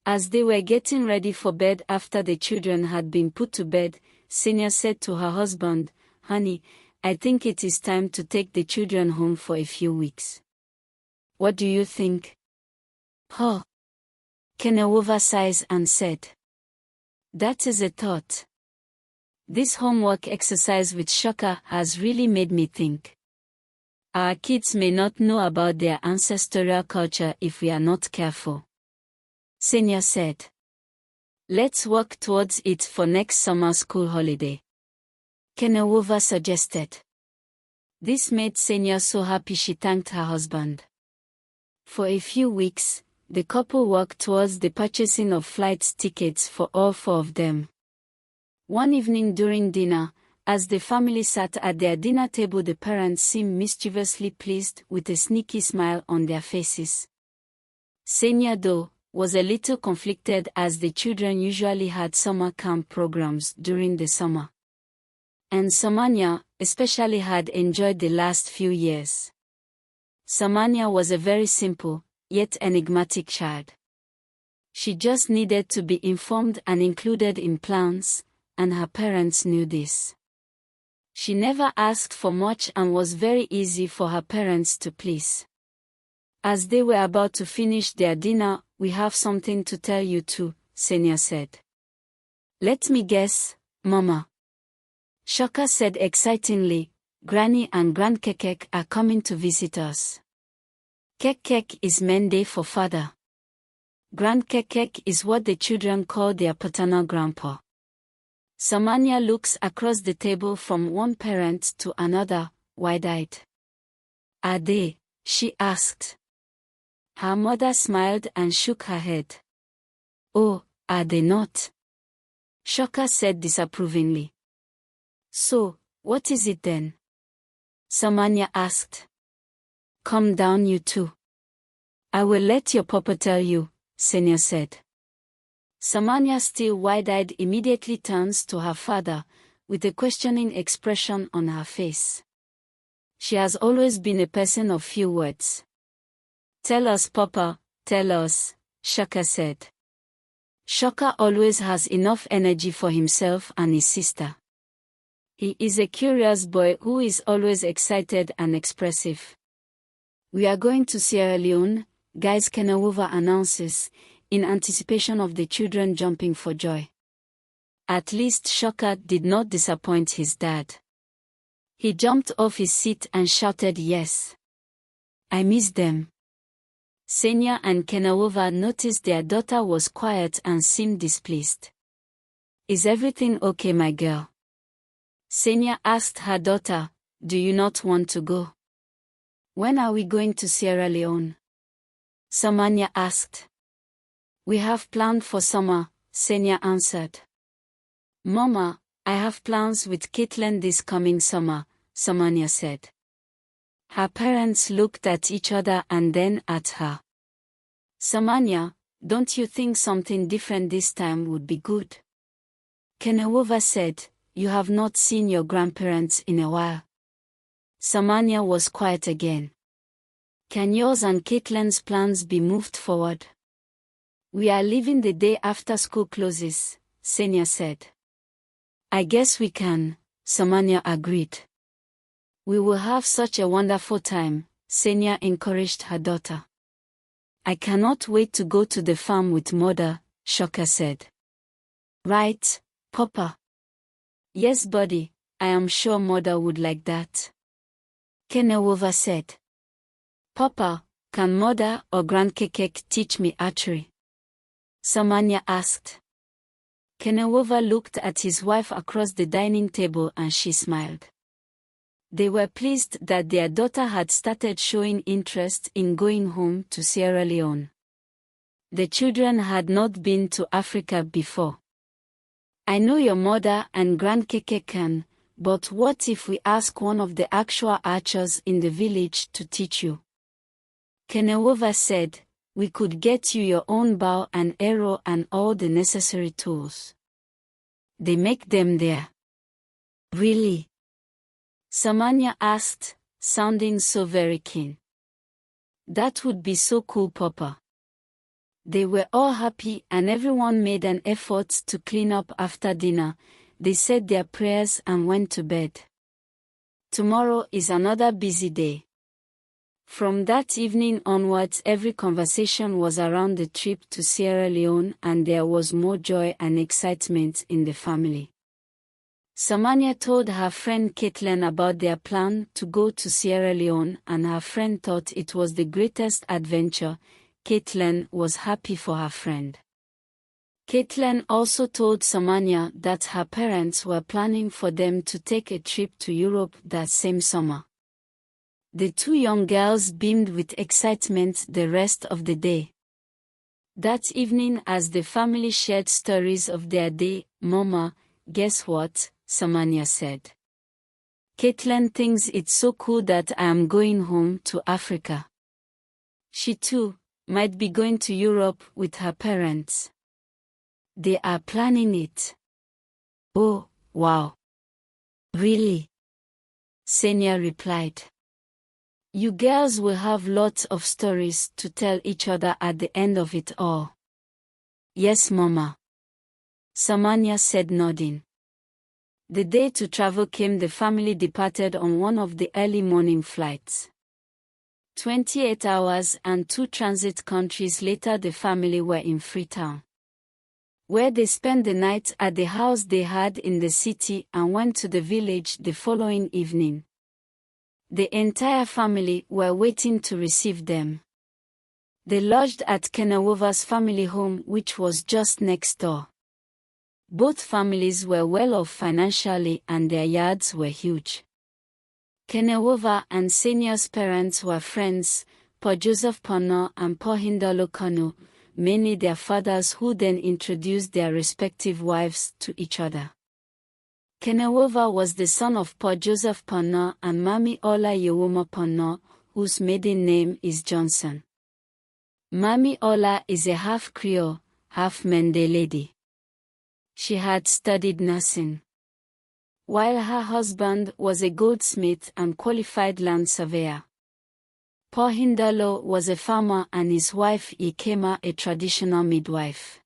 As they were getting ready for bed after the children had been put to bed, Senior said to her husband, "Honey, I think it is time to take the children home for a few weeks. What do you think?" "Oh." Kenawova sighed and said, "That is a thought. This homework exercise with Shaka has really made me think. Our kids may not know about their ancestorial culture if we are not careful." Senior said, "Let's work towards it for next summer school holiday," Kenawova suggested. This made Senior so happy she thanked her husband. For a few weeks, the couple worked towards the purchasing of flight tickets for all four of them. One evening during dinner, as the family sat at their dinner table, the parents seemed mischievously pleased with a sneaky smile on their faces. Senior, though, was a little conflicted as the children usually had summer camp programs during the summer. And Samanya, especially, had enjoyed the last few years. Samanya was a very simple, yet enigmatic child. She just needed to be informed and included in plans, and her parents knew this. She never asked for much and was very easy for her parents to please. As they were about to finish their dinner, "We have something to tell you too," Senior said. "Let me guess, Mama." Shaka said excitingly, "Granny and Grandkekek are coming to visit us." Kekek is Mende for father. Grandkekek is what the children call their paternal grandpa. Samanya looks across the table from one parent to another, wide-eyed. "Are they?" she asked. Her mother smiled and shook her head. "Oh, are they not?" Shaka said disapprovingly. "So, what is it then?" Samanya asked. "Calm down, you two. I will let your papa tell you," Senior said. Samanya, still wide-eyed, immediately turns to her father, with a questioning expression on her face. She has always been a person of few words. "Tell us, Papa, tell us," Shaka said. Shaka always has enough energy for himself and his sister. He is a curious boy who is always excited and expressive. "We are going to Sierra Leone," guys, Kenawova announces, in anticipation of the children jumping for joy. At least Shaka did not disappoint his dad. He jumped off his seat and shouted yes. "I miss them." Senior and Kenawova noticed their daughter was quiet and seemed displeased. "Is everything okay, my girl?" Senior asked her daughter, "Do you not want to go?" "When are we going to Sierra Leone?" Samanya asked. "We have planned for summer," Senior answered. "Mama, I have plans with Caitlin this coming summer," Samanya said. Her parents looked at each other and then at her. "Samanya, don't you think something different this time would be good?" Kenawova said, "You have not seen your grandparents in a while." Samanya was quiet again. "Can yours and Caitlin's plans be moved forward?" "We are leaving the day after school closes," Senior said. "I guess we can," Samanya agreed. "We will have such a wonderful time," Senior encouraged her daughter. "I cannot wait to go to the farm with Mother," Shaka said. "Right, Papa?" "Yes, buddy, I am sure Mother would like that," Kenawova said. "Papa, can Mother or Grandkekek teach me archery?" Samanya asked. Kenawova looked at his wife across the dining table and she smiled. They were pleased that their daughter had started showing interest in going home to Sierra Leone. The children had not been to Africa before. "I know your mother and Grandkeke can, but what if we ask one of the actual archers in the village to teach you?" Kenawova said, "We could get you your own bow and arrow and all the necessary tools." "They make them there?" "Really?" Samanya asked, sounding so very keen. "That would be so cool, Papa." They were all happy and everyone made an effort to clean up after dinner. They said their prayers and went to bed. Tomorrow is another busy day. From that evening onwards, every conversation was around the trip to Sierra Leone, and there was more joy and excitement in the family. Samania told her friend Caitlin about their plan to go to Sierra Leone, and her friend thought it was the greatest adventure. Caitlin was happy for her friend. Caitlin also told Samania that her parents were planning for them to take a trip to Europe that same summer. The two young girls beamed with excitement the rest of the day. That evening, as the family shared stories of their day, "Mama, guess what?" Samania said. "Caitlin thinks it's so cool that I am going home to Africa. She too might be going to Europe with her parents. They are planning it." "Oh, wow. Really?" Senia replied. "You girls will have lots of stories to tell each other at the end of it all." "Yes, Mama," Samania said, nodding. The day to travel came. The family departed on one of the early morning flights. 28 hours and 2 transit countries later, the family were in Freetown, where they spent the night at the house they had in the city and went to the village the following evening. The entire family were waiting to receive them. They lodged at Kenawova's family home, which was just next door. Both families were well off financially and their yards were huge. Kenawova and Senia's parents were friends, Paul Joseph Kpana and Paul Hindalo Kano, mainly their fathers, who then introduced their respective wives to each other. Kenawova was the son of Paul Joseph Kpana and Mami Ola Yewoma Kpana, whose maiden name is Johnson. Mami Ola is a half Creole, half Mende lady. She had studied nursing, while her husband was a goldsmith and qualified land surveyor. Paul Hindalo was a farmer and his wife Yekema a traditional midwife.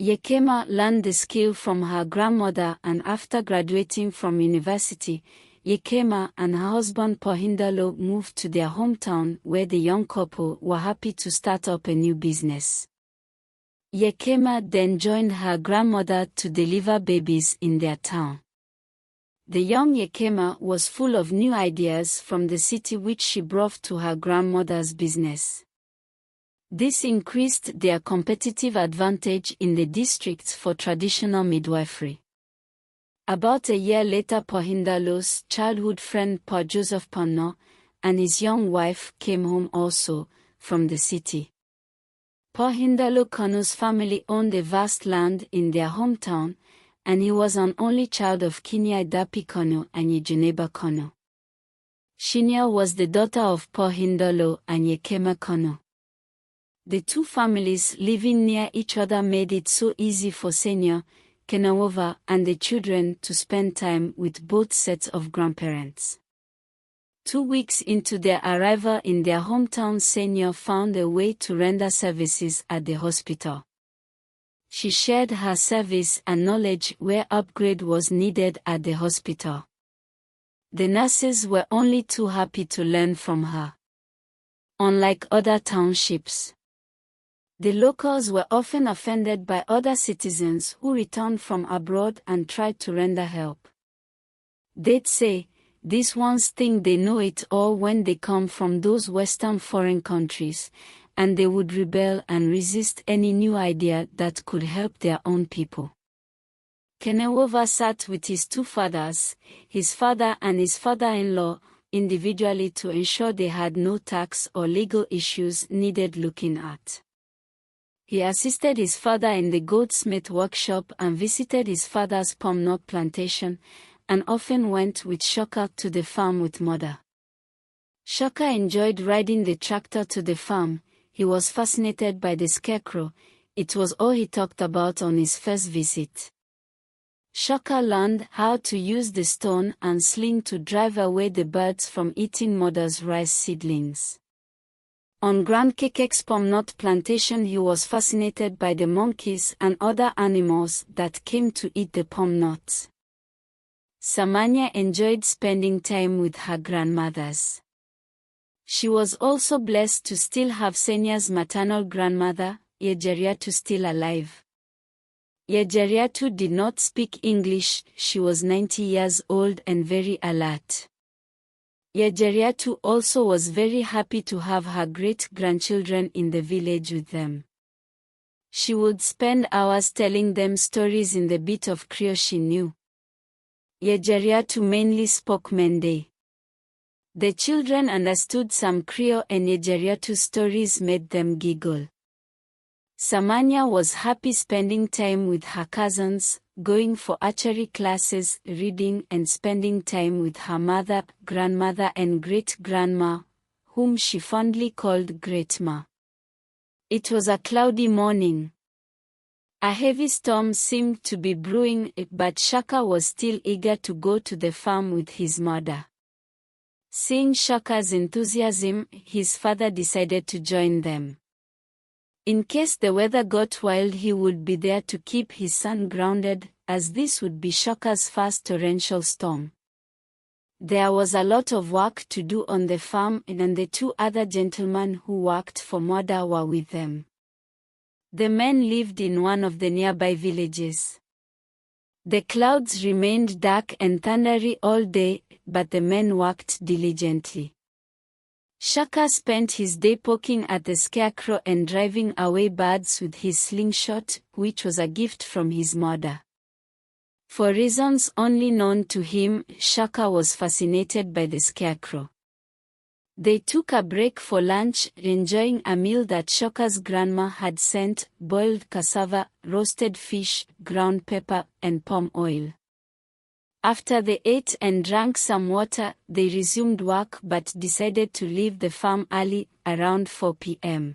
Yekema learned the skill from her grandmother, and after graduating from university, Yekema and her husband Paul Hindalo moved to their hometown, where the young couple were happy to start up a new business. Yekema then joined her grandmother to deliver babies in their town. The young Yekema was full of new ideas from the city, which she brought to her grandmother's business. This increased their competitive advantage in the districts for traditional midwifery. About a year later, Paul Hindalo's childhood friend Paul Joseph Kpana and his young wife came home also from the city. Paul Hindalo Kano's family owned a vast land in their hometown, and he was an only child of Kinya Dapi Kano and Yejuneba Kano. Shinya was the daughter of Paul Hindalo and Yekema Kano. The two families living near each other made it so easy for Senia, Kenawova, and the children to spend time with both sets of grandparents. 2 weeks into their arrival in their hometown, Senia found a way to render services at the hospital. She shared her service and knowledge where upgrade was needed at the hospital. The nurses were only too happy to learn from her. Unlike other townships, the locals were often offended by other citizens who returned from abroad and tried to render help. They'd say, "These ones think they know it all when they come from those Western foreign countries," and they would rebel and resist any new idea that could help their own people. Kenawova sat with his two fathers, his father and his father-in-law, individually to ensure they had no tax or legal issues needed looking at. He assisted his father in the goldsmith workshop and visited his father's palm nut plantation, and often went with Shaka to the farm with mother. Shaka enjoyed riding the tractor to the farm. He was fascinated by the scarecrow. It was all he talked about on his first visit. Shaka learned how to use the stone and sling to drive away the birds from eating mother's rice seedlings. On Grand Kekek's palm nut plantation, he was fascinated by the monkeys and other animals that came to eat the palm nuts. Samanya enjoyed spending time with her grandmothers. She was also blessed to still have Senya's maternal grandmother, Yejeriatu, still alive. Yejeriatu did not speak English. She was 90 years old and very alert. Yejeriatu also was very happy to have her great-grandchildren in the village with them. She would spend hours telling them stories in the bit of Creole she knew. Yejeriatu mainly spoke Mende. The children understood some Creole and Yejeriatu's stories made them giggle. Samanya was happy spending time with her cousins, going for archery classes, reading and spending time with her mother, grandmother and great-grandma, whom she fondly called Great-ma. It was a cloudy morning. A heavy storm seemed to be brewing, but Shaka was still eager to go to the farm with his mother. Seeing Shaka's enthusiasm, his father decided to join them. In case the weather got wild, he would be there to keep his son grounded, as this would be Shaka's first torrential storm. There was a lot of work to do on the farm, and the two other gentlemen who worked for mother were with them. The men lived in one of the nearby villages. The clouds remained dark and thundery all day, but the men worked diligently. Shaka spent his day poking at the scarecrow and driving away birds with his slingshot, which was a gift from his mother. For reasons only known to him, Shaka was fascinated by the scarecrow. They took a break for lunch, enjoying a meal that Shaka's grandma had sent: boiled cassava, roasted fish, ground pepper, and palm oil. After they ate and drank some water, they resumed work but decided to leave the farm early, around 4 p.m.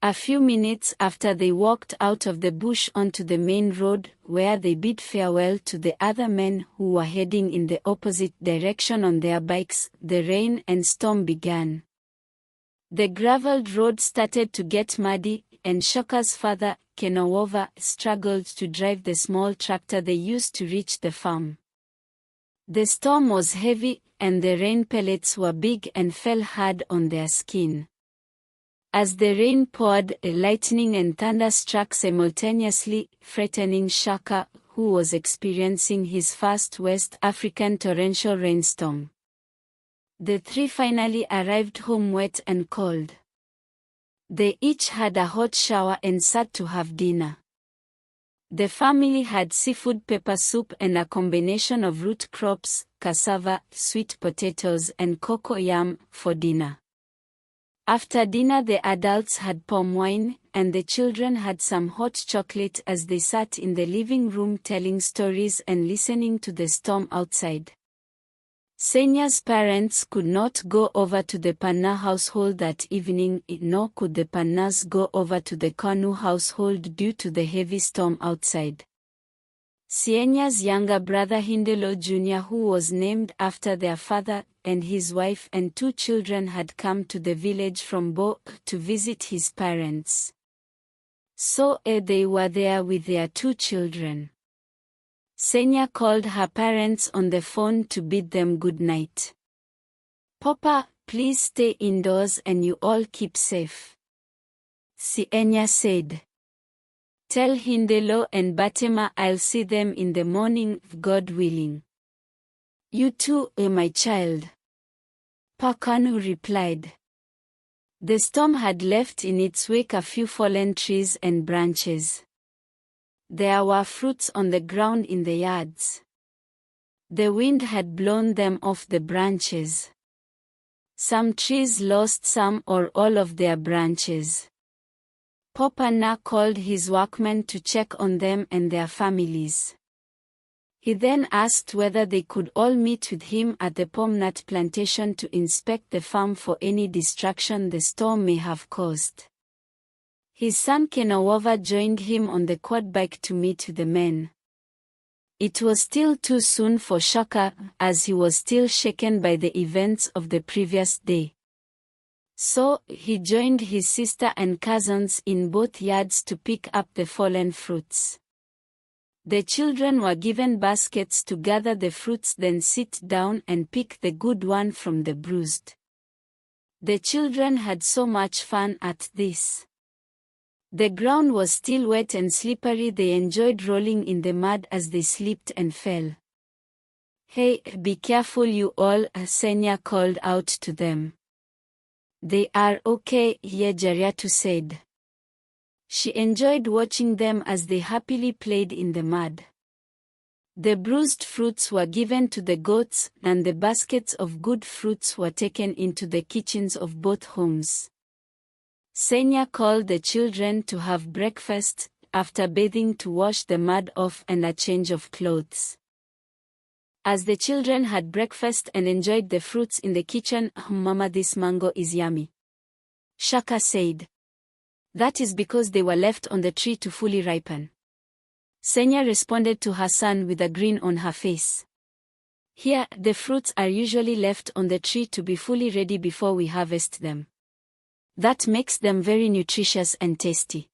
A few minutes after they walked out of the bush onto the main road, where they bid farewell to the other men who were heading in the opposite direction on their bikes, the rain and storm began. The graveled road started to get muddy, and Shaka's father, Kenowova, struggled to drive the small tractor they used to reach the farm. The storm was heavy, and the rain pellets were big and fell hard on their skin. As the rain poured, lightning and thunder struck simultaneously, threatening Shaka, who was experiencing his first West African torrential rainstorm. The three finally arrived home wet and cold. They each had a hot shower and sat to have dinner. The family had seafood pepper soup and a combination of root crops, cassava, sweet potatoes and cocoa yam for dinner. After dinner, the adults had palm wine, and the children had some hot chocolate as they sat in the living room telling stories and listening to the storm outside. Senya's parents could not go over to the Kpana household that evening, nor could the Kpanas go over to the Kanu household due to the heavy storm outside. Senya's younger brother Hindelo Jr., who was named after their father, and his wife and two children had come to the village from Bo to visit his parents. So they were there with their two children. Senya called her parents on the phone to bid them good night. "Papa, please stay indoors and you all keep safe," Senya said. "Tell Hindelo and Batema I'll see them in the morning, God willing." "You too, my child," Pakanu replied. The storm had left in its wake a few fallen trees and branches. There were fruits on the ground in the yards. The wind had blown them off the branches. Some trees lost some or all of their branches. Papa Na called his workmen to check on them and their families. He then asked whether they could all meet with him at the palm nut plantation to inspect the farm for any destruction the storm may have caused. His son Kenowova joined him on the quad bike to meet the men. It was still too soon for Shaka, as he was still shaken by the events of the previous day. So, he joined his sister and cousins in both yards to pick up the fallen fruits. The children were given baskets to gather the fruits, then sit down and pick the good one from the bruised. The children had so much fun at this. The ground was still wet and slippery. They enjoyed rolling in the mud as they slipped and fell. "Hey, be careful you all," Senya called out to them. "They are okay," Yejariatu said. She enjoyed watching them as they happily played in the mud. The bruised fruits were given to the goats, and the baskets of good fruits were taken into the kitchens of both homes. Senya called the children to have breakfast, after bathing, to wash the mud off and a change of clothes. As the children had breakfast and enjoyed the fruits in the kitchen, "Mama, this mango is yummy," Shaka said. "That is because they were left on the tree to fully ripen." Senya responded to her son with a grin on her face. "Here, the fruits are usually left on the tree to be fully ready before we harvest them. That makes them very nutritious and tasty."